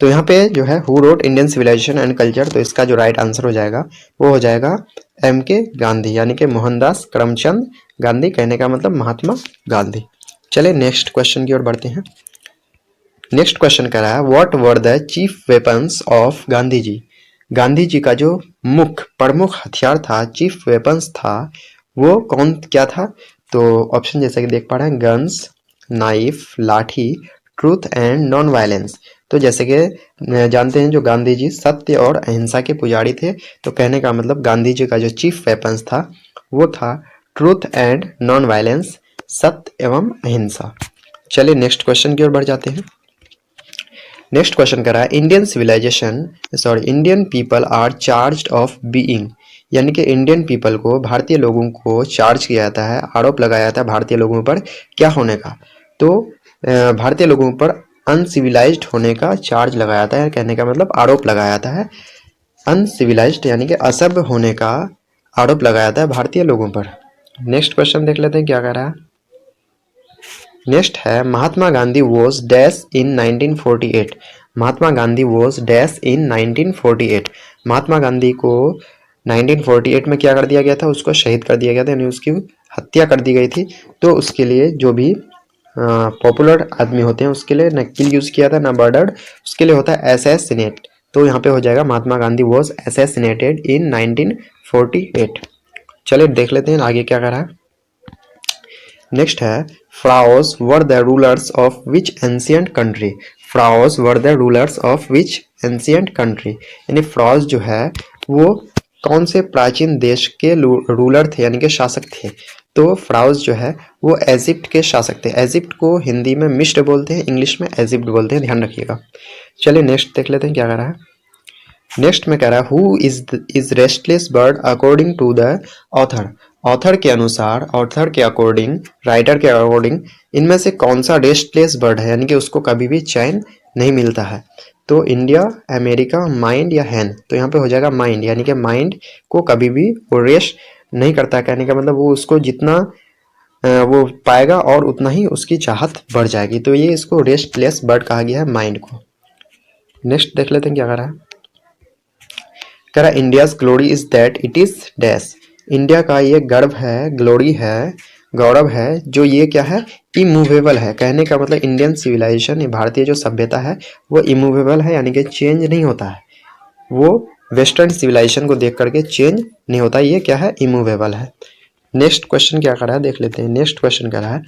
तो यहाँ पे जो है who wrote Indian civilisation and culture, तो इसका जो राइट आंसर हो जाएगा वो हो जाएगा M.K. गांधी, यानी कि मोहनदास करमचंद गांधी, कहने का मतलब महात्मा गांधी। चलिए नेक्स्ट क्वेश्चन की ओर बढ़ते हैं। नेक्स्ट क्वेश्चन कह रहा है what were the chief weapons of Gandhi ji. Gandhi ji का जो प्रमुख हथियार था, चीफ वेपन्स था, वो कौन क्या था? तो ऑप्शन जैसा कि देख पा रहे हैं, गन्स, नाइफ, लाठी, ट्रूथ एंड नॉन वायलेंस। तो जैसे कि जानते हैं जो गांधी जी सत्य और अहिंसा के पुजारी थे, तो कहने का मतलब गांधी जी का जो चीफ वेपन्स था वो था ट्रूथ एंड नॉन वायलेंस, सत्य एवं अहिंसा। चलिए नेक्स्ट क्वेश्चन की ओर बढ़ जाते हैं। नेक्स्ट क्वेश्चन कर रहा है Indian people are charged of being, यानी कि इंडियन पीपल को, भारतीय लोगों को चार्ज किया जाता है, आरोप लगाया जाता है भारतीय लोगों पर क्या होने का? तो भारतीय लोगों पर अनसिविलाइज्ड होने का चार्ज लगाया जाता है, कहने का मतलब आरोप लगाया जाता है। अनसिविलाइज्ड यानी कि असभ्य होने का आरोप लगाया जाता है भारतीय लोगों पर। नेक्स्ट क्वेश्चन देख लेते हैं क्या कह रहा है। नेक्स्ट है Mahatma Gandhi was dash in 1948। Mahatma Gandhi was dash in 1948। Mahatma Gandhi को 1948 में क्या कर दिया गया था? उसको शहीद कर दिया गया था, यानी उसकी हत्या कर दी गई थी। तो उसके लिए जो भी पॉपुलर आदमी होते हैं उसके लिए न किल यूज किया था ना मर्डर्ड, उसके लिए होता है असैसिनेट। तो यहाँ पे हो जाएगा महात्मा गांधी वॉज असैसिनेटेड इन 1948। चलिए देख लेते हैं आगे क्या कर रहा है। नेक्स्ट है pharaohs were the rulers of which ancient country. Pharaohs were the rulers of which ancient country, यानी फ्राओस जो है वो कौन से प्राचीन देश के रूलर थे, यानी कि शासक थे? तो फ्राउस जो है वो इजिप्ट के शासक थे। इजिप्ट को हिंदी में मिस्र बोलते हैं, इंग्लिश में इजिप्ट बोलते हैं, ध्यान रखिएगा। चलिए नेक्स्ट देख लेते हैं क्या कह रहा है। नेक्स्ट में कह रहा है who is restless bird according to the author. Author के अनुसार, ऑथर के अकॉर्डिंग, राइटर के अकॉर्डिंग इनमें से कौन सा रेस्टलेस बर्ड है, यानी कि उसको कभी भी चैन नहीं मिलता है? तो इंडिया, अमेरिका, माइंड या हैन। तो यहाँ पे हो जाएगा माइंड, यानी कि माइंड को कभी भी वो रेस्ट नहीं करता, कहने का मतलब वो उसको जितना वो पाएगा और उतना ही उसकी चाहत बढ़ जाएगी। तो ये इसको रेस्टलेस बर्ड कहा गया है, माइंड को। नेक्स्ट देख लेते हैं क्या कह रहा है। कह रहा India's glory is that it is dash. India का ये गर्व है, ग्लोरी है, गौरव है, जो ये क्या है? इमूवेबल है। कहने का मतलब इंडियन सिविलाइजेशन, भारतीय जो सभ्यता है वो इमूवेबल है, यानी कि चेंज नहीं होता है। वो वेस्टर्न सिविलाइजेशन को देख करके चेंज नहीं होता, ये क्या है? इमूवेबल है। नेक्स्ट क्वेश्चन क्या कर रहा है देख लेते हैं। नेक्स्ट क्वेश्चन कह रहा है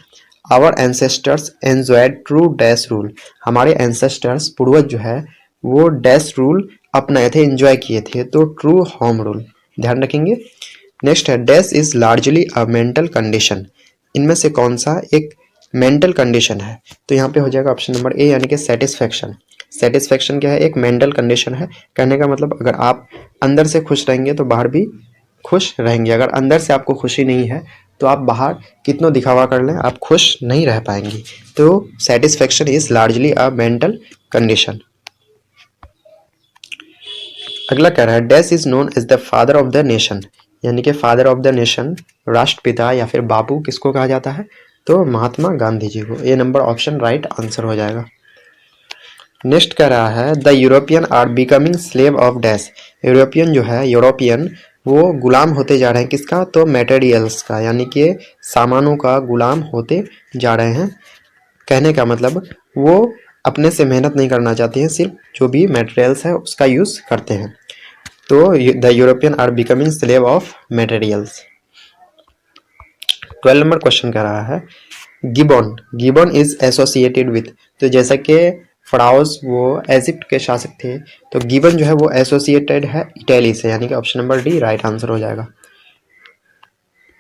our ancestors enjoyed true dash rule. हमारे एंसेस्टर्स, पूर्वज जो है वो डैश रूल अपनाए थे, एंजॉय किए थे, तो ट्रू होम रूल, ध्यान रखेंगे। नेक्स्ट है dash is largely a mental condition. इनमें से कौन सा एक मेंटल कंडीशन है? तो यहाँ पे हो जाएगा ऑप्शन नंबर ए, यानी कि सेटिस्फेक्शन। सेटिस्फेक्शन क्या है? एक मेंटल कंडीशन है। कहने का मतलब अगर आप अंदर से खुश रहेंगे तो बाहर भी खुश रहेंगे। अगर अंदर से आपको खुशी नहीं है तो आप बाहर कितना दिखावा कर लें, आप खुश नहीं रह पाएंगे। तो satisfaction is largely a mental condition. अगला कह रहा है dash is known as the father of the nation, यानी कि फादर ऑफ द नेशन, राष्ट्रपिता या फिर बापू किसको कहा जाता है? तो महात्मा गांधी जी को। A number option right answer हो जाएगा। नेक्स्ट कह रहा है the European are becoming slave of dash. European जो है, यूरोपियन वो गुलाम होते जा रहे हैं किसका? तो मटेरियल्स का, यानी कि सामानों का गुलाम होते जा रहे हैं। कहने का मतलब वो अपने से मेहनत नहीं करना चाहते हैं, सिर्फ जो भी मटेरियल्स है उसका यूज करते हैं। तो the European are becoming slave of materials. 12 number question कह रहा है Gibbon. Gibbon is associated with. तो जैसा कि फ्राउस वो इजिप्ट के शासक थे, तो गिबन जो है वो एसोसिएटेड है इटली से, यानी कि option number D right answer हो जाएगा।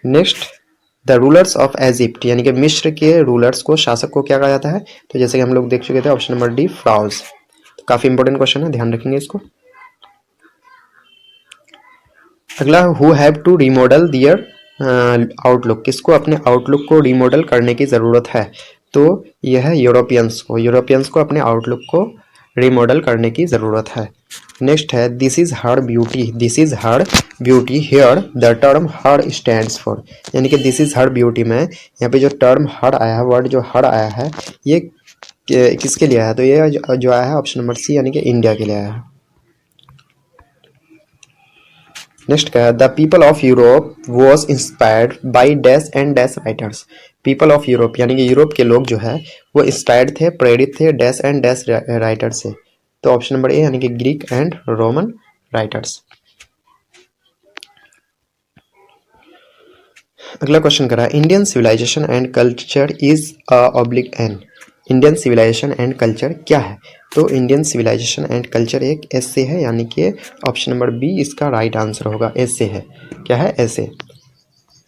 Next the rulers of Egypt, यानी कि मिस्र के रूलर्स को, शासक को क्या कहा जाता है? तो जैसे कि हम लोग देख चुके थे ऑप्शन नंबर डी फ्राउस। तो काफी इंपॉर्टेंट क्वेश्चन है, ध्यान रखेंगे इसको। अगला who have to remodel their outlook. किसको अपने आउटलुक को रिमॉडल करने की ज़रूरत है? तो यह है यूरोपियंस को। यूरोपियंस को अपने आउटलुक को रिमॉडल करने की ज़रूरत है। नेक्स्ट है this is her beauty. This is her beauty here the term her stands for, यानी कि दिस इज हर ब्यूटी में यहाँ पे जो टर्म हर आया है, वर्ड जो हर आया है, ये किसके लिए आया? तो ये जो आया है ऑप्शन नंबर सी यानी कि इंडिया के लिए आया है। नेक्स्ट क्या है? The people of Europe was inspired by dash and dash writers. People of Europe यानी कि यूरोप के लोग जो है वो इंस्पायर्ड थे, प्रेरित थे डैश एंड डैश राइटर से। तो ऑप्शन नंबर ए यानी कि ग्रीक एंड रोमन राइटर्स। अगला क्वेश्चन करा Indian civilisation and culture is oblique an. Indian civilisation and culture क्या है? तो इंडियन सिविलाइजेशन एंड कल्चर एक ऐसे है यानी कि ऑप्शन नंबर बी इसका राइट आंसर होगा। ऐसे है, क्या है? ऐसे।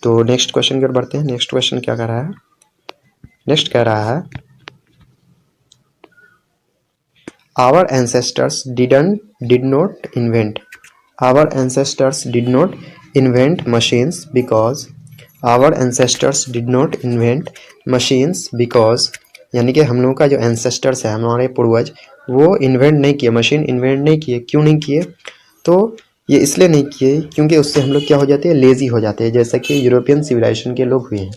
तो नेक्स्ट क्वेश्चन की ओर बढ़ते हैं। नेक्स्ट क्वेश्चन क्या कर रहा है? नेक्स्ट कह रहा है our ancestors did not invent. Our ancestors did not invent machines because. Our ancestors did not invent machines because यानी कि हम लोगों का जो एंसेस्टर्स है, हमारे पूर्वज, वो इन्वेंट नहीं किए, मशीन इन्वेंट नहीं किए। क्यों नहीं किए? तो ये इसलिए नहीं किए क्योंकि उससे हम लोग क्या हो जाते हैं? लेजी हो जाते हैं, जैसा कि यूरोपियन सिविलाइजेशन के लोग हुए हैं।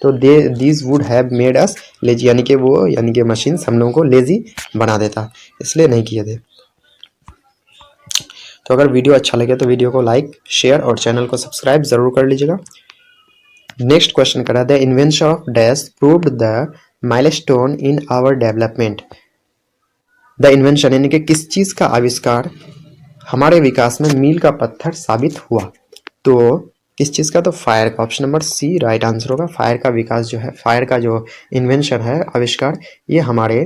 तो these would have made us lazy यानी कि वो यानी कि मशीन्स हम लोगों को लेजी बना देता, इसलिए नहीं किए थे। तो अगर वीडियो अच्छा लगे तो वीडियो को लाइक, शेयर और चैनल को सब्सक्राइब जरूर कर लीजिएगा। नेक्स्ट क्वेश्चन करा the invention of dash proved the milestone in our development. The invention यानी कि किस चीज का आविष्कार हमारे विकास में मील का पत्थर साबित हुआ? तो किस चीज का? तो फायर का। Option number C right answer होगा। फायर का विकास जो है, फायर का जो इन्वेंशन है, आविष्कार, ये हमारे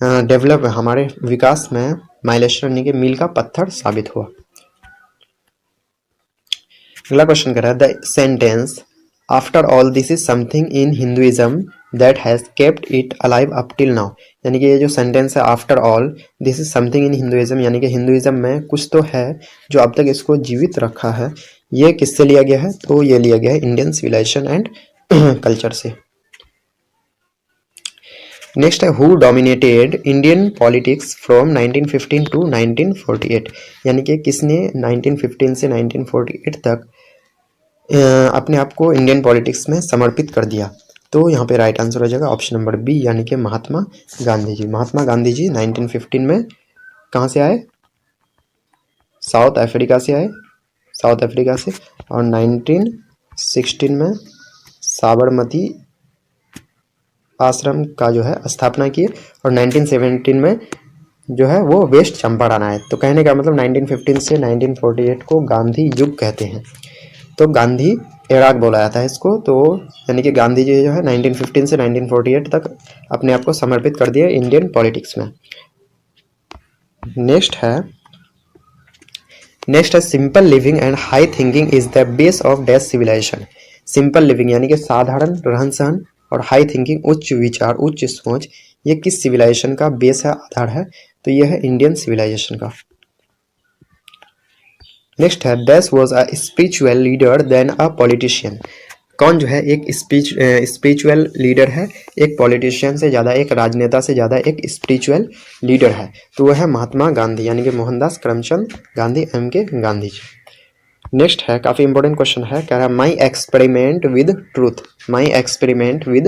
हमारे विकास में माइलस्टोन यानी कि मील का पत्थर साबित हुआ। अगला क्वेश्चन कर रहा है the sentence after all this is something in Hinduism that has kept it alive up till now. यानी कि ये जो सेंटेंस है after all this is something in Hinduism यानी कि हिंदुइज्म में कुछ तो है जो अब तक इसको जीवित रखा है, ये किससे लिया गया है? तो ये लिया गया है इंडियन सिविलाइजेशन एंड कल्चर से। नेक्स्ट है who dominated Indian politics from 1915 to 1948। यानी कि किसने 1915 से 1948 तक अपने आप को इंडियन पॉलिटिक्स में समर्पित कर दिया? तो यहाँ पे राइट आंसर हो जाएगा ऑप्शन नंबर बी यानी कि महात्मा गांधी जी। महात्मा गांधी जी 1915 में कहाँ से आए? साउथ अफ्रीका से आए, साउथ अफ्रीका से। और 1916 में साबरमती आश्रम का जो है स्थापना की। और 1917 में जो है वो वेस्ट चंपारण आए। तो कहने का मतलब 1915 से 1948 को गांधी युग कहते हैं। तो गांधी एराक बोला जाता है इसको। तो यानी कि गांधी जी जो है 1915 से 1948 तक अपने आप को समर्पित कर दिए इंडियन पॉलिटिक्स में। नेक्स्ट है simple living and high thinking is the base of dash civilisation. Simple living यानी कि साधारण रहन सहन और हाई थिंकिंग उच्च विचार, उच्च सोच, ये किस सिविलाइजेशन का बेस है, आधार है? तो ये है इंडियन सिविलाइजेशन का। नेक्स्ट है dash was a spiritual leader than a politician. कौन जो है एक स्पिरिचुअल लीडर है, एक पॉलिटिशियन से ज़्यादा, एक राजनेता से ज़्यादा एक स्पिरिचुअल लीडर है? तो वह है महात्मा गांधी यानी कि मोहनदास करमचंद गांधी एम के गांधी जी। नेक्स्ट है काफ़ी इंपॉर्टेंट क्वेश्चन है, कह रहा है my experiment with truth. My experiment with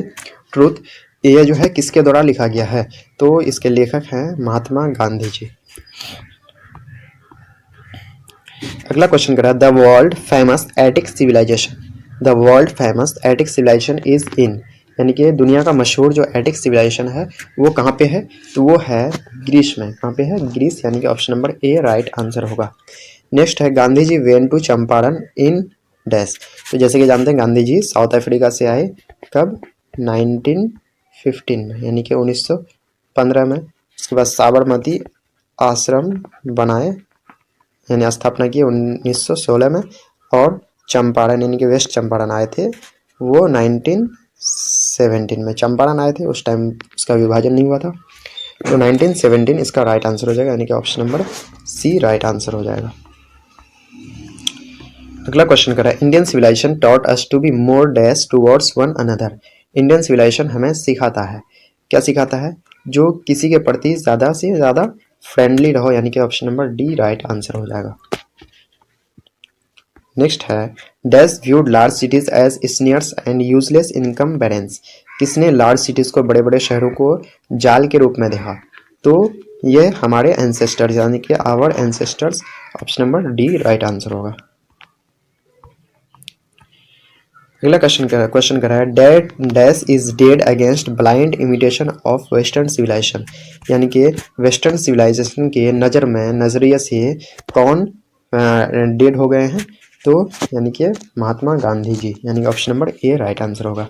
truth ये जो है किसके द्वारा लिखा गया है? तो इसके लेखक हैं महात्मा गांधी जी। अगला क्वेश्चन कर रहा है the world famous Attic civilisation. The world famous Attic civilisation is in. यानी कि दुनिया का मशहूर जो एटिक सिविलाइजेशन है वो कहाँ पे है? तो वो है ग्रीस में। कहाँ पे है? ग्रीस यानी कि option number A right answer होगा। नेक्स्ट है Gandhi ji went to Champaran in dash. तो जैसे कि जानते हैं गांधी जी साउथ अफ्रीका से आए कब? 1915 में यानी कि 1915 में। उसके बाद साबरमती आश्रम बनाए यानी स्थापना की 1916 में। और चंपारण यानी कि वेस्ट चंपारण आए थे वो 1917 में। चंपारण आए थे उस टाइम उसका विभाजन नहीं हुआ था। तो 1917 इसका राइट आंसर हो जाएगा यानी कि option number C right answer हो जाएगा। अगला क्वेश्चन कर रहा है Indian civilisation taught us to be more dash towards one another. Indian civilisation हमें सिखाता है, क्या सिखाता है? जो किसी के प्रति ज़्यादा से ज़्यादा फ्रेंडली रहो यानी कि option number D right answer हो जाएगा। नेक्स्ट है dash viewed large cities as sneers and useless income barrens. किसने लार्ज सिटीज़ को, बड़े बड़े शहरों को जाल के रूप में देखा? तो ये हमारे एंसेस्टर्स यानी कि our ancestors. Option number D right answer होगा। अगला क्वेश्चन कर रहा है that dash is dead against blind imitation of western civilisation, यानी कि वेस्टर्न सिविलाइजेशन के नजरिए से कौन डेड हो गए हैं? तो यानी कि महात्मा गांधी जी, यानी कि option number A right answer होगा।